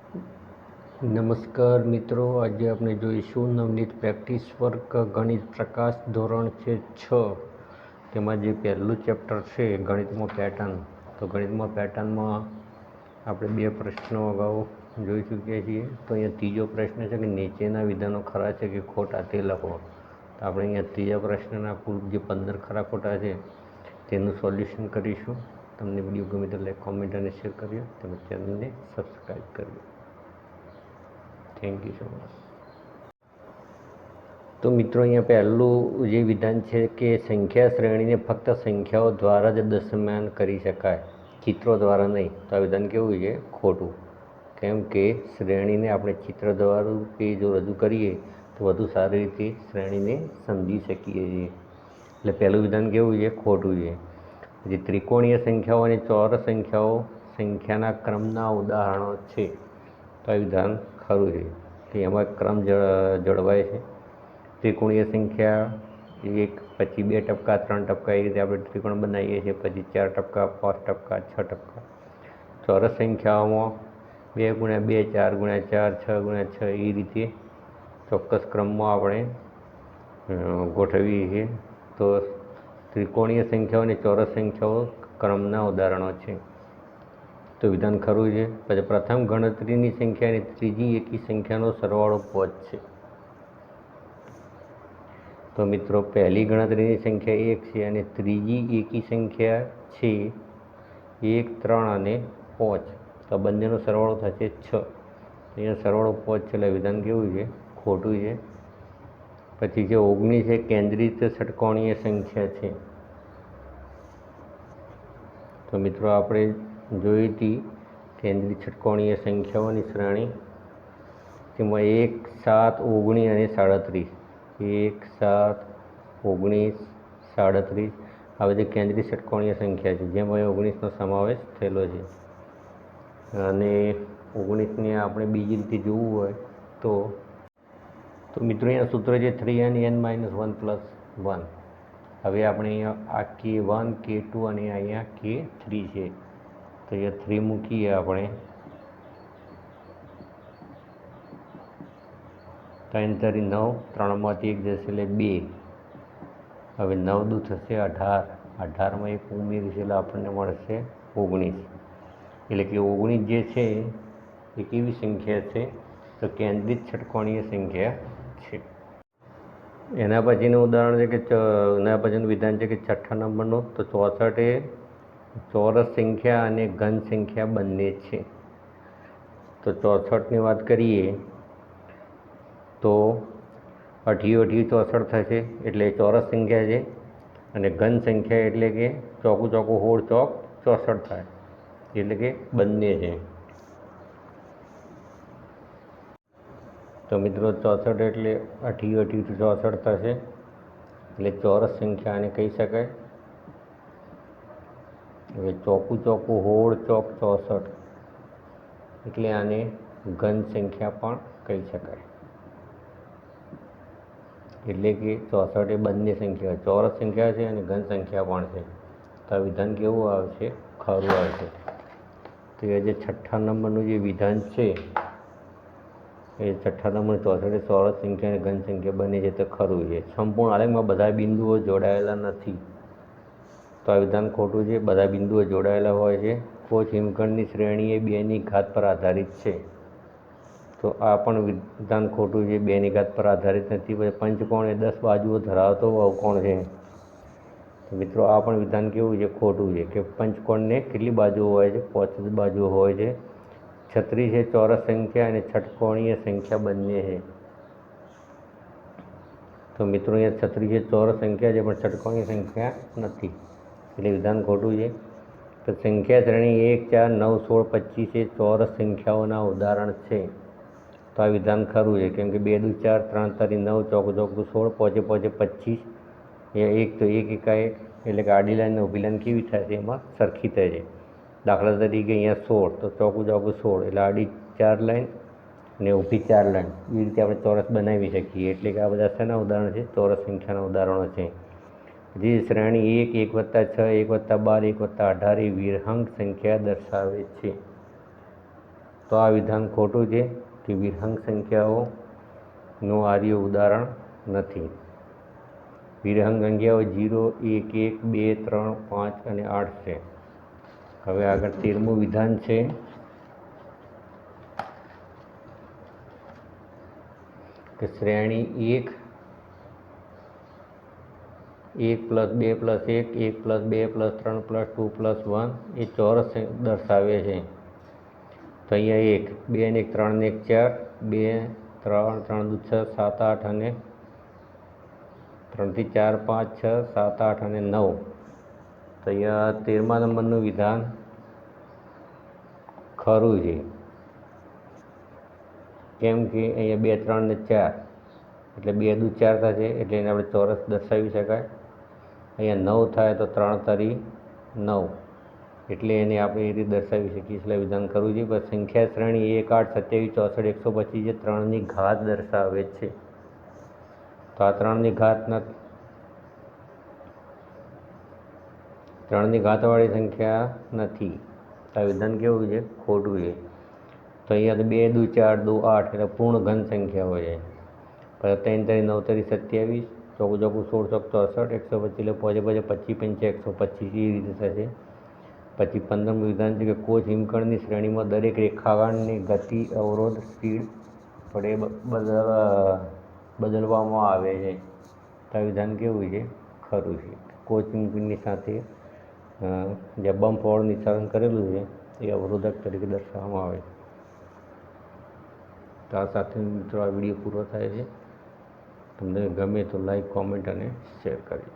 નમસ્કાર મિત્રો, આજે આપણે જોઈશું નવનીત પ્રેક્ટિસ વર્ક ગણિત પ્રકાશ ધોરણ છે 6. તેમાં જે પહેલું ચેપ્ટર છે ગણિતમાં પેટર્ન. તો ગણિતમાં પેટર્નમાં આપણે 2 પ્રશ્નો અગાઉ જોઈ ચૂક્યા છીએ. તો અહીંયા ત્રીજો પ્રશ્ન છે કે નીચેના વિધાનો ખરા છે કે ખોટા તે લખો. તો આપણે અહીંયા ત્રીજા પ્રશ્નના કુલ જે 15 ખરા ખોટા છે તેનું સોલ્યુશન કરીશું. તમને વિડીયો ગમે તો લાઈક, કોમેન્ટ અને શેર કર્યો, તેમજ ચેનલને સબસ્ક્રાઈબ કર્યો. Thank you so much. તો મિત્રો, અહીંયા પહેલું જે વિધાન છે કે સંખ્યા શ્રેણીને ફક્ત સંખ્યાઓ દ્વારા જ દશમાન કરી શકાય, ચિત્રો દ્વારા નહીં. તો આ વિધાન કેવું છે? ખોટું. કેમ કે શ્રેણીને આપણે ચિત્ર દ્વારા કે જો રજૂ કરીએ તો વધુ સારી રીતે શ્રેણીને સમજી શકીએ છીએ. એટલે પહેલું વિધાન કેવું છે? ખોટું છે. જે ત્રિકોણીય સંખ્યાઓ અને ચોરસ સંખ્યાઓ સંખ્યાના ક્રમના ઉદાહરણો છે. તો આ વિધાન ખરું છે કે એમાં ક્રમ જળવાય છે. ત્રિકોણીય સંખ્યા 1, પછી 2 ટપકા, 3 ટપકા, એ રીતે આપણે ત્રિકોણ બનાવીએ છીએ. પછી 4 ટપકા, 5 ટપકા, 6 ટપકા. ચોરસ સંખ્યાઓમાં 2 × 2, 4 × 4, 6 × 6, એ રીતે ચોક્કસ ક્રમમાં આપણે ગોઠવીએ છીએ. તો ત્રિકોણીય સંખ્યાઓ અને ચોરસ સંખ્યાઓ ક્રમના ઉદાહરણો છે. તો વિધાન ખરું છે. પછી પ્રથમ ગણતરીની સંખ્યા અને ત્રીજી એકી સંખ્યાનો સરવાળો 5 છે. તો મિત્રો, પહેલી ગણતરીની સંખ્યા 1 છે અને ત્રીજી એકી સંખ્યા છે 1, 3 અને 5. તો બંનેનો સરવાળો થશે 6. અહીંયા સરવાળો 5 છે એટલે વિધાન કેવું છે? ખોટું છે. પછી જે 19 એ કેન્દ્રિત ષટકોણીય સંખ્યા છે. તો મિત્રો, આપણે જોઈ હતી કેન્દ્રિત ષટકોણીય સંખ્યાઓની શ્રેણી. તેમાં 1, 7, 19 અને 37. 1, 7, 19, 37 આ બધી કેન્દ્રિત ષટકોણીય સંખ્યા છે, જેમાં 19નો સમાવેશ થયેલો છે. અને 19ને આપણે બીજી રીતે જોવું હોય તો મિત્રો, અહીંયા સૂત્ર છે 3n(n−1 + 1). હવે આપણે અહીંયા આ K1, K2 અને અહીંયા K3 છે. તો અહીંયા 3 મૂકીએ આપણે. 3 × 9, 3માંથી 1 જશે એટલે 2. હવે 9 દુ થશે 18. 18માં 1 ઉમેરીશું એટલે આપણને મળશે 19. એટલે કે 19 જે છે એ કેવી સંખ્યા છે? તો કેન્દ્રિત ષટકોણીય સંખ્યા છે. એના પછીનું ઉદાહરણ છે કે એના પછીનું વિધાન છે કે 6 નંબરનું. તો 64 એ ચોરસ સંખ્યા અને ઘન સંખ્યા બંને છે. તો 64ની વાત કરીએ તો 8 × 8 = 64 થશે, એટલે ચોરસ સંખ્યા છે. અને ઘન સંખ્યા એટલે કે ચોકું 16 ચોક 64 થાય, એટલે કે બંને છે. તો મિત્રો, 64 એટલે 8 × 8 = 64 થશે, એટલે ચોરસ સંખ્યા આને કહી શકાય. હવે ચોકું 16 ચોક 64, એટલે આને ઘન સંખ્યા પણ કહી શકાય. એટલે કે 64 એ બંને સંખ્યા ચોરસ સંખ્યા છે અને ઘન સંખ્યા પણ છે. તો આ વિધાન કેવું આવશે? ખરું આવશે. તો એ જે 6 નંબરનું જે વિધાન છે એ 6 નંબર 64 એ ચોરસ સંખ્યા અને ઘન સંખ્યા બંને છે, તો ખરું છે. સંપૂર્ણ આલેખમાં બધા બિંદુઓ જોડાયેલા નથી. તો આ વિધાન ખોટું છે. બધા બિંદુઓ જોડાયેલા હોય છે. કોચ હિમખંડની શ્રેણી એ 2ની ઘાત પર આધારિત છે. તો આ પણ વિધાન ખોટું છે. 2ની ઘાત પર આધારિત નથી. પછી પંચકોણ એ 10 બાજુઓ ધરાવતો અવકોણ છે. તો મિત્રો, આ પણ વિધાન કેવું છે? ખોટું છે. કે પંચકોણને કેટલી બાજુઓ હોય છે? 5 જ બાજુઓ હોય છે. 36 એ ચોરસ સંખ્યા અને ષટકોણીય સંખ્યા બંને છે. તો મિત્રો, અહીંયા 36 એ ચોરસ સંખ્યા છે પણ ષટકોણીય સંખ્યા નથી, એટલે વિધાન ખોટું છે. તો સંખ્યા શ્રેણી 1, 4, 9, 16, 25 એ ચોરસ સંખ્યાઓના ઉદાહરણ છે. તો આ વિધાન ખરું છે. કેમ કે 2 દુ 4, 3 તરી 9, ચોકું 16, 5 5 25. એ 1 તો 1 એકા 1, એટલે કે આડી લાઈન અને ઊભી લાઈન કેવી થાય છે? એમાં સરખી થાય છે. દાખલા તરીકે અહીંયા 16, તો ચોકું 16, એટલે આડી 4 લાઈન અને ઊભી 4 લાઈન, એ રીતે આપણે ચોરસ બનાવી શકીએ. એટલે કે આ બધા શેના ઉદાહરણ છે? ચોરસ સંખ્યાના ઉદાહરણો છે. જે શ્રેણી 1, 1 + 6, 1 + 12, 1 + 18 એ વિહંગ સંખ્યા દર્શાવે છે. તો આ વિધાન ખોટું છે કે વિહંગ સંખ્યાઓનું આર્ય ઉદાહરણ નથી. વિહંગ સંખ્યાઓ 0, 1, 1, 2, 3, 5 અને 8 છે. હવે આગળ 13મું વિધાન છે કે શ્રેણી 1, 1 + 2 + 1, 1 + 2 + 3 + 2 + 1 એ ચોરસ દર્શાવે છે. તો અહીંયા 1, 2 ને 1, 3 ને 1, 4, 2, 3, 3 દુ 6, 7, 8 અને 3 થી 4, 5, 6, 7, 8 અને 9. તો અહીંયા 13મા નંબરનું વિધાન ખરું છે. કેમ કે અહીંયા 2, 3 ને 4 એટલે 2 દુ 4 થશે, એટલે એને આપણે ચોરસ દર્શાવી શકાય. અહીંયા 9 થાય તો 3 તરી 9, એટલે એને આપણે એ રીતે દર્શાવી શકીએ. એટલે વિધાન ખરું છે. બસ સંખ્યા શ્રેણી 1, 8, 27, 64, 125 જે 3ની ઘાત દર્શાવે છે. તો આ 3ની ઘાતવાળી સંખ્યા નથી. તો આ વિધાન કેવું છે? ખોટું છે. તો અહીંયા તો 2 દુ 4, 2 8 એટલે પૂર્ણ ઘન સંખ્યાઓ છે. પછી 3 તરી 9 તરી 27, 4 ચોકું 16, 64, 125 એટલે પોજે 25, 5, 125 એ રીતે થશે. પછી 15મું વિધાન છે કે કોચ હિમકણની શ્રેણીમાં દરેક રેખાખંડની ગતિ અવરોધ સ્પીડ વડે બદલવામાં આવે છે. તો આ વિધાન કેવું છે? ખરું છે. કોચ હિમકણની સાથે જે બમ્પ વાળું નિશાન કરેલું છે એ અવરોધક તરીકે દર્શાવવામાં આવે છે. તો આ સાથે મિત્રો આ વિડીયો પૂરો થાય છે. તમને ગમે તો લાઈક, કોમેન્ટ અને શેર કરજો.